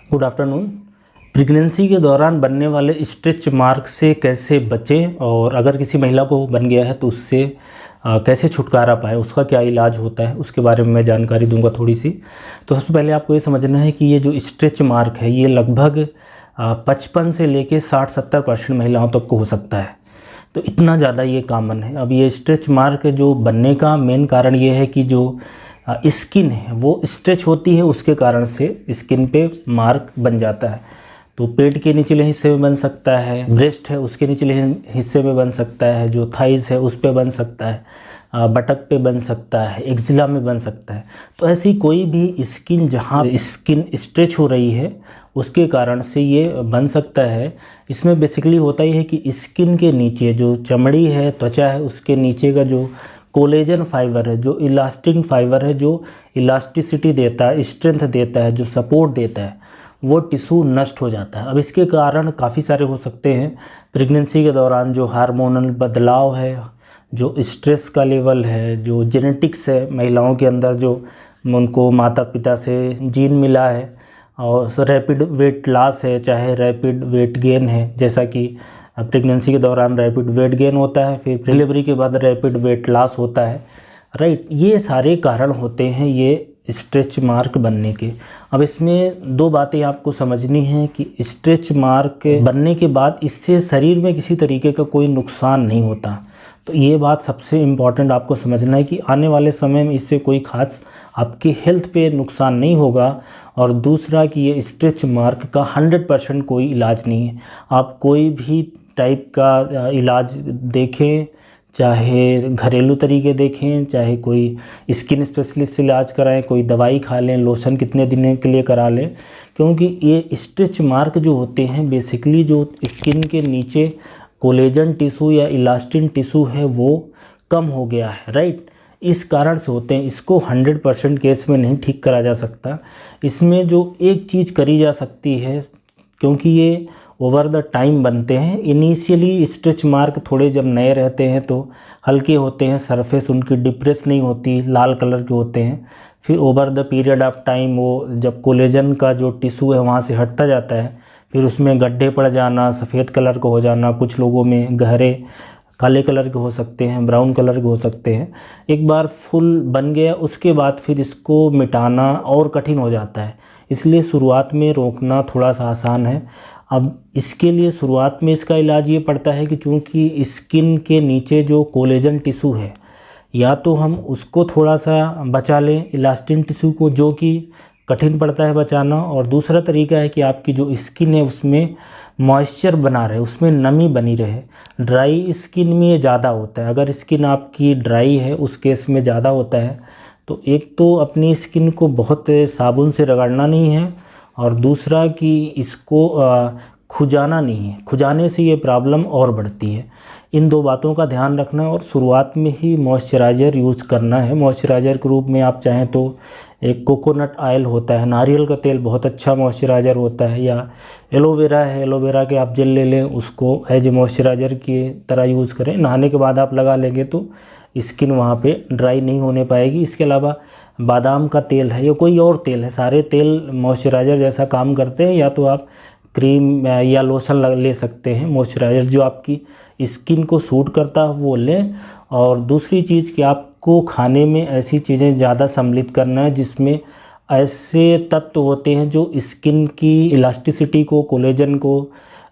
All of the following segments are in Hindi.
Good afternoon. प्रेगनेंसी के दौरान बनने वाले स्ट्रेच मार्क से कैसे बचें और अगर किसी महिला को बन गया है तो उससे कैसे छुटकारा पाएँ, उसका क्या इलाज होता है, उसके बारे में मैं जानकारी दूंगा थोड़ी सी। तो सबसे पहले आपको ये समझना है कि ये जो स्ट्रेच मार्क है ये लगभग 55 से लेके 60-70% महिलाओं तक को हो सकता है। तो इतना ज़्यादा ये कॉमन है। अब ये स्ट्रेच मार्क जो बनने का मेन कारण ये है कि जो स्किन है वो स्ट्रेच होती है, उसके कारण से स्किन पे मार्क बन जाता है। तो पेट के निचले हिस्से में बन सकता है, ब्रेस्ट है उसके निचले हिस्से में बन सकता है, जो थाइज है उस पे बन सकता है, बटक पे बन सकता है, एक्जिला में बन सकता है। तो ऐसी कोई भी स्किन जहाँ स्किन स्ट्रेच हो रही है उसके कारण से ये बन सकता है। इसमें बेसिकली होता ही है कि स्किन के नीचे जो चमड़ी है, त्वचा है, उसके नीचे का जो कोलेजन फाइबर है, जो इलास्टिक फाइबर है, जो इलास्टिसिटी देता है, स्ट्रेंथ देता है, जो सपोर्ट देता है, वो टिश्यू नष्ट हो जाता है। अब इसके कारण काफ़ी सारे हो सकते हैं। प्रेगनेंसी के दौरान जो हार्मोनल बदलाव है, जो स्ट्रेस का लेवल है, जो जेनेटिक्स है महिलाओं के अंदर, जो उनको माता पिता से जीन मिला है, और रैपिड वेट लॉस है चाहे रैपिड वेट गेन है, जैसा कि प्रेगनेंसी के दौरान रैपिड वेट गेन होता है, फिर डिलीवरी के बाद रैपिड वेट लॉस होता है, राइट। ये सारे कारण होते हैं ये स्ट्रेच मार्क बनने के। अब इसमें दो बातें आपको समझनी है कि स्ट्रेच मार्क बनने के बाद इससे शरीर में किसी तरीके का कोई नुकसान नहीं होता। तो ये बात सबसे इम्पॉर्टेंट आपको समझना है कि आने वाले समय में इससे कोई खास आपकी हेल्थ पे नुकसान नहीं होगा। और दूसरा कि ये स्ट्रेच मार्क का 100% कोई इलाज नहीं है। आप कोई भी टाइप का इलाज देखें, चाहे घरेलू तरीके देखें, चाहे कोई स्किन स्पेशलिस्ट से इलाज कराएं, कोई दवाई खा लें, लोशन कितने दिनों के लिए करा लें, क्योंकि ये स्ट्रेच मार्क जो होते हैं बेसिकली जो स्किन के नीचे कोलेजन टिश्यू या इलास्टिन टिश्यू है वो कम हो गया है, राइट। इस कारण से होते हैं। इसको 100% केस में नहीं ठीक करा जा सकता। इसमें जो एक चीज़ करी जा सकती है, क्योंकि ये ओवर द टाइम बनते हैं। इनिशियली स्ट्रेच मार्क थोड़े जब नए रहते हैं तो हल्के होते हैं, सरफेस उनकी डिप्रेस नहीं होती, लाल कलर के होते हैं। फिर over the period of time वो जब कोलेजन का जो टिश्यू है वहाँ से हटता जाता है, फिर उसमें गड्ढे पड़ जाना, सफ़ेद कलर का हो जाना, कुछ लोगों में गहरे काले कलर के हो सकते हैं, ब्राउन कलर के हो सकते हैं। एक बार फुल बन गया उसके बाद फिर इसको मिटाना और कठिन हो जाता है। इसलिए शुरुआत में रोकना थोड़ा सा आसान है। अब इसके लिए शुरुआत में इसका इलाज ये पड़ता है कि चूँकि स्किन के नीचे जो कोलेजन टिश्यू है, या तो हम उसको थोड़ा सा बचा लें, इलास्टिन टिश्यू को, जो कि कठिन पड़ता है बचाना। और दूसरा तरीका है कि आपकी जो स्किन है उसमें मॉइस्चर बना रहे, उसमें नमी बनी रहे। ड्राई स्किन में ये ज़्यादा होता है। अगर स्किन आपकी ड्राई है उस केस में ज़्यादा होता है। तो एक तो अपनी स्किन को बहुत साबुन से रगड़ना नहीं है, और दूसरा कि इसको खुजाना नहीं है। खुजाने से ये प्रॉब्लम और बढ़ती है। इन दो बातों का ध्यान रखना है और शुरुआत में ही मॉइस्चराइज़र यूज़ करना है। मॉइस्चराइज़र के रूप में आप चाहें तो एक कोकोनट ऑयल होता है, नारियल का तेल बहुत अच्छा मॉइस्चराइज़र होता है, या एलोवेरा है, एलोवेरा के आप जेल ले लें, उसको एज ए मॉइस्चराइज़र की तरह यूज़ करें। नहाने के बाद आप लगा लेंगे तो स्किन वहाँ पे ड्राई नहीं होने पाएगी। इसके अलावा बादाम का तेल है या कोई और तेल है, सारे तेल मॉइस्चराइज़र जैसा काम करते हैं। या तो आप क्रीम या लोशन ले सकते हैं, मॉइस्चराइज़र जो आपकी स्किन को सूट करता है वो लें। और दूसरी चीज़ कि आपको खाने में ऐसी चीज़ें ज़्यादा सम्मिलित करना है जिसमें ऐसे तत्व होते हैं जो स्किन की इलास्टिसिटी को, कोलेजन को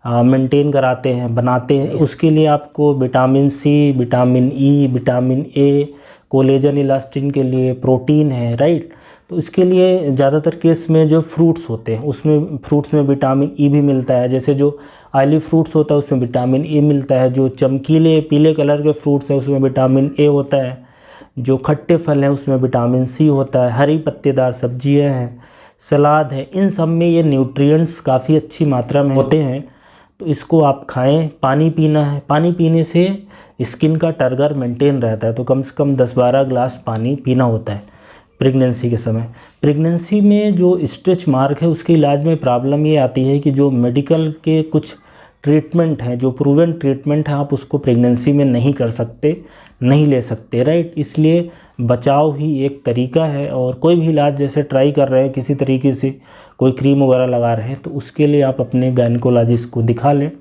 मेंटेन कराते हैं, बनाते हैं। उसके लिए आपको vitamin C, vitamin E, vitamin A, collagen elastin के लिए प्रोटीन है, राइट। तो इसके लिए ज़्यादातर केस में जो फ्रूट्स होते हैं उसमें फ्रूट्स में विटामिन ई भी मिलता है। जैसे जो ऑयली फ्रूट्स होता है उसमें विटामिन ई मिलता है। जो चमकीले पीले कलर के फ्रूट्स हैं उसमें विटामिन ए होता है। जो खट्टे फल हैं उसमें विटामिन सी होता है। हरी पत्तेदार सब्जियां हैं, सलाद है, इन सब में ये न्यूट्रिएंट्स काफ़ी अच्छी मात्रा में होते हैं। तो इसको आप खाएं। पानी पीना है, पानी पीने से स्किन का टर्गर मेंटेन रहता है। तो कम से कम 10-12 ग्लास पानी पीना होता है प्रेगनेंसी के समय। प्रेगनेंसी में जो स्ट्रेच मार्क है उसके इलाज में प्रॉब्लम ये आती है कि जो मेडिकल के कुछ ट्रीटमेंट हैं, जो प्रूवन ट्रीटमेंट है, आप उसको प्रेगनेंसी में नहीं कर सकते, नहीं ले सकते, राइट। इसलिए बचाव ही एक तरीका है। और कोई भी इलाज जैसे ट्राई कर रहे हैं किसी तरीके से, कोई क्रीम वगैरह लगा रहे हैं, तो उसके लिए आप अपने गायनेकोलॉजिस्ट को दिखा लें,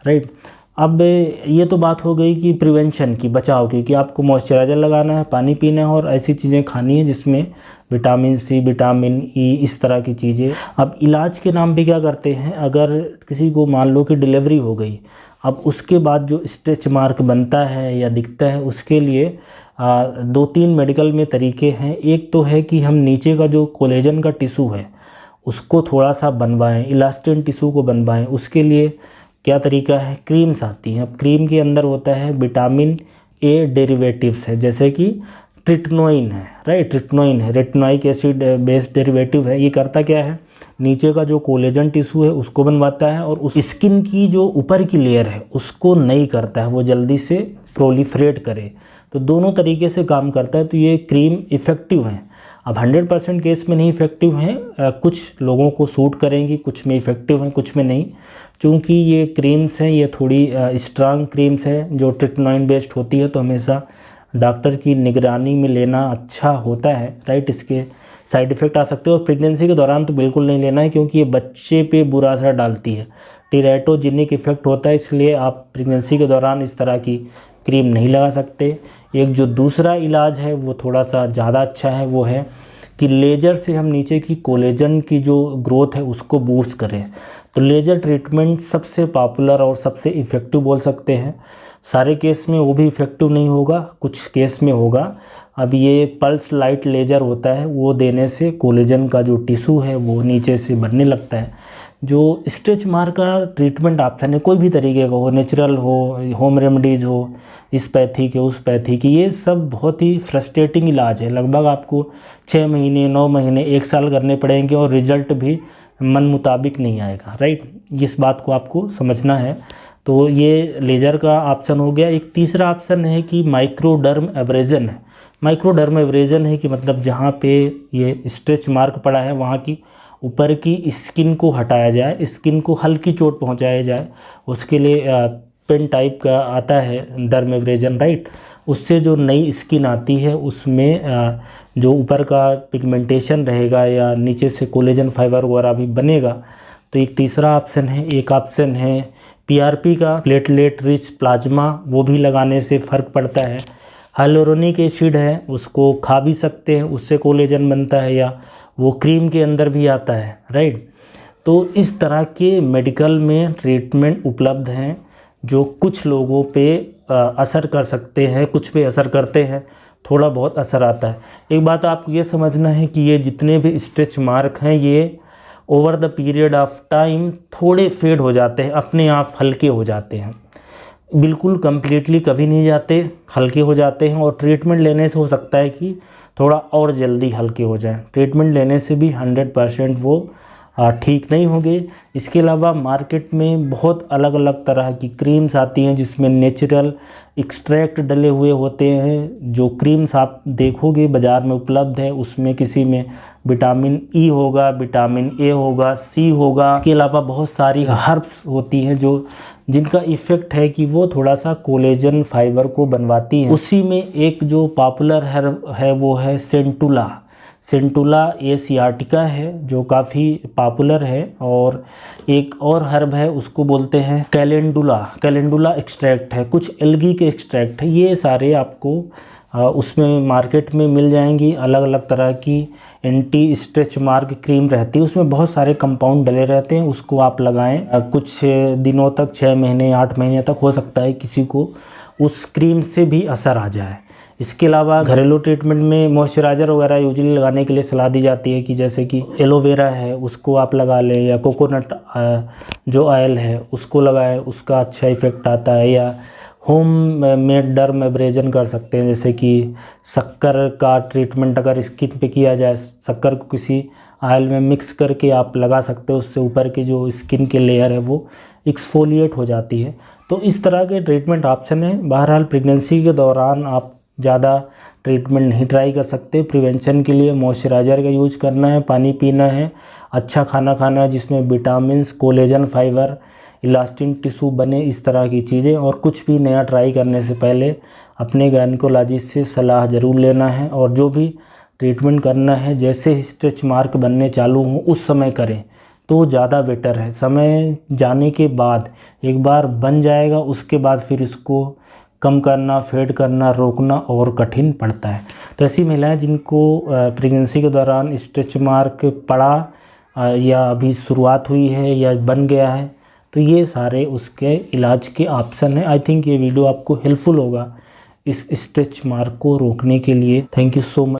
राइट। अब ये तो बात हो गई कि प्रिवेंशन की, बचाव की, कि आपको मॉइस्चराइज़र लगाना है, पानी पीना है और ऐसी चीज़ें खानी है जिसमें विटामिन सी, विटामिन ई, इस तरह की चीज़ें। अब इलाज के नाम पे क्या करते हैं, अगर किसी को मान लो कि डिलीवरी हो गई, अब उसके बाद जो स्ट्रेच मार्क बनता है या दिखता है, उसके लिए 2-3 मेडिकल में तरीके हैं। एक तो है कि हम नीचे का जो कोलेजन का टिश्यू है उसको थोड़ा सा बनवाएं, इलास्टिन टिश्यू को बनवाएं। उसके लिए क्या तरीका है, क्रीम्स आती हैं। अब क्रीम के अंदर होता है विटामिन ए डेरिवेटिव्स है, जैसे कि ट्रिटनोइन है, राइट, ट्रिटनोइन है, रेटिनोइक एसिड बेस्ड डेरिवेटिव है। ये करता क्या है, नीचे का जो कोलेजन टिश्यू है उसको बनवाता है और उस स्किन की जो ऊपर की लेयर है उसको नहीं करता है वो जल्दी से प्रोलिफरेट करे। तो दोनों तरीके से काम करता है। तो ये क्रीम इफ़ेक्टिव है। अब 100% केस में नहीं इफ़ेक्टिव हैं, कुछ लोगों को सूट करेंगी, कुछ में इफ़ेक्टिव हैं, कुछ में नहीं। चूँकि ये क्रीम्स हैं, ये थोड़ी स्ट्रांग क्रीम्स हैं जो ट्रिटनोइन बेस्ड होती है, तो हमेशा डॉक्टर की निगरानी में लेना अच्छा होता है, राइट। इसके साइड इफ़ेक्ट आ सकते हैं और प्रेगनेंसी के दौरान तो बिल्कुल नहीं लेना है, क्योंकि ये बच्चे पे बुरा असर डालती है, टेराटोजेनिक इफ़ेक्ट होता है, इसलिए आप प्रेगनेंसी के दौरान इस तरह की क्रीम नहीं लगा सकते। एक जो दूसरा इलाज है वो थोड़ा सा ज़्यादा अच्छा है, वो है कि लेज़र से हम नीचे की कोलेजन की जो ग्रोथ है उसको बूस्ट करें। तो लेज़र ट्रीटमेंट सबसे पॉपुलर और सबसे इफ़ेक्टिव बोल सकते हैं। सारे केस में वो भी इफ़ेक्टिव नहीं होगा, कुछ केस में होगा। अब ये पल्स लाइट लेज़र होता है, वो देने से कोलेजन का जो टिश्यू है वो नीचे से बनने लगता है। जो स्ट्रेच मार्क का ट्रीटमेंट ऑप्शन है, कोई भी तरीके का हो, नेचुरल हो, होम रेमेडीज़ हो, इस पैथी के उस पैथी की, ये सब बहुत ही फ्रस्ट्रेटिंग इलाज है। लगभग आपको 6 महीने, 9 महीने, 1 साल करने पड़ेंगे और रिज़ल्ट भी मन मुताबिक नहीं आएगा, राइट। इस बात को आपको समझना है। तो ये लेज़र का ऑप्शन हो गया। एक तीसरा ऑप्शन है कि माइक्रोडर्म एब्रेजन है। माइक्रोडर्म एब्रेजन है कि मतलब जहाँ पे ये स्ट्रेच मार्क पड़ा है वहाँ की ऊपर की स्किन को हटाया जाए, स्किन को हल्की चोट पहुँचाया जाए। उसके लिए पेन टाइप का आता है डर्म एब्रेजन, राइट। उससे जो नई स्किन आती है उसमें जो ऊपर का पिगमेंटेशन रहेगा या नीचे से कोलेजन फाइबर वगैरह भी बनेगा। तो एक तीसरा ऑप्शन है। एक ऑप्शन है पीआरपी का, प्लेटलेट रिच प्लाज्मा, वो भी लगाने से फ़र्क पड़ता है। हाइलुरोनिक एसिड है, उसको खा भी सकते हैं, उससे कोलेजन बनता है, या वो क्रीम के अंदर भी आता है, राइट। तो इस तरह के मेडिकल में ट्रीटमेंट उपलब्ध हैं जो कुछ लोगों पे असर कर सकते हैं, कुछ पे असर करते हैं, थोड़ा बहुत असर आता है। एक बात आपको ये समझना है कि ये जितने भी स्ट्रेच मार्क हैं ये over the period of time थोड़े फेड हो जाते हैं, अपने आप हल्के हो जाते हैं, बिल्कुल कंप्लीटली कभी नहीं जाते, हल्के हो जाते हैं। और ट्रीटमेंट लेने से हो सकता है कि थोड़ा और जल्दी हल्के हो जाएं। ट्रीटमेंट लेने से भी 100% वो ठीक नहीं होंगे। इसके अलावा मार्केट में बहुत अलग अलग तरह की क्रीम्स आती हैं जिसमें नेचुरल एक्सट्रैक्ट डले हुए होते हैं। जो क्रीम्स आप देखोगे बाज़ार में उपलब्ध है उसमें किसी में विटामिन ई होगा, विटामिन ए होगा, सी होगा। इसके अलावा बहुत सारी हर्ब्स होती हैं जो जिनका इफ़ेक्ट है कि वो थोड़ा सा कोलेजन फाइबर को बनवाती हैं। उसी में एक जो पॉपुलर हर्ब है वो है सेंटुला। सेंटुला एशियाटिका है जो काफ़ी पॉपुलर है। और एक और हर्ब है उसको बोलते हैं कैलेंडुला। कैलेंडुला एक्सट्रैक्ट है, कुछ एल्गी के एक्सट्रैक्ट है। ये सारे आपको उसमें मार्केट में मिल जाएंगी। अलग अलग तरह की एंटी स्ट्रेच मार्क क्रीम रहती है, उसमें बहुत सारे कंपाउंड डले रहते हैं। उसको आप लगाएं कुछ दिनों तक, 6 महीने 8 महीने तक हो सकता है किसी को उस क्रीम से भी असर आ जाए। इसके अलावा घरेलू ट्रीटमेंट में मॉइस्चराइज़र वगैरह यूजुअली लगाने के लिए सलाह दी जाती है कि जैसे कि एलोवेरा है उसको आप लगा लें, या कोकोनट जो ऑयल है उसको लगाएं, उसका अच्छा इफ़ेक्ट आता है। या होम मेड डर्म एब्रेजन कर सकते हैं, जैसे कि शक्कर का ट्रीटमेंट अगर स्किन पे किया जाए, शक्कर को किसी ऑयल में मिक्स करके आप लगा सकते हो, उससे ऊपर की जो स्किन की लेयर है वो एक्सफोलिएट हो जाती है। तो इस तरह के ट्रीटमेंट ऑप्शन है। बहरहाल प्रेगनेंसी के दौरान आप ज़्यादा ट्रीटमेंट नहीं ट्राई कर सकते। प्रिवेंशन के लिए मॉइस्चराइज़र का यूज करना है, पानी पीना है, अच्छा खाना खाना है जिसमें vitamins, collagen fibre elastin tissue बने, इस तरह की चीज़ें। और कुछ भी नया ट्राई करने से पहले अपने गायनेकोलॉजिस्ट से सलाह ज़रूर लेना है, और जो भी ट्रीटमेंट करना है जैसे ही स्ट्रेच मार्क बनने चालू हों उस समय करें तो ज़्यादा बेटर है। समय जाने के बाद एक बार बन जाएगा, उसके बाद फिर इसको कम करना, फेड करना, रोकना और कठिन पड़ता है। तो ऐसी महिलाएं जिनको प्रेगनेंसी के दौरान स्ट्रेच मार्क पड़ा या अभी शुरुआत हुई है या बन गया है, तो ये सारे उसके इलाज के ऑप्शन हैं। आई थिंक ये वीडियो आपको हेल्पफुल होगा इस स्ट्रेच मार्क को रोकने के लिए। Thank you so much.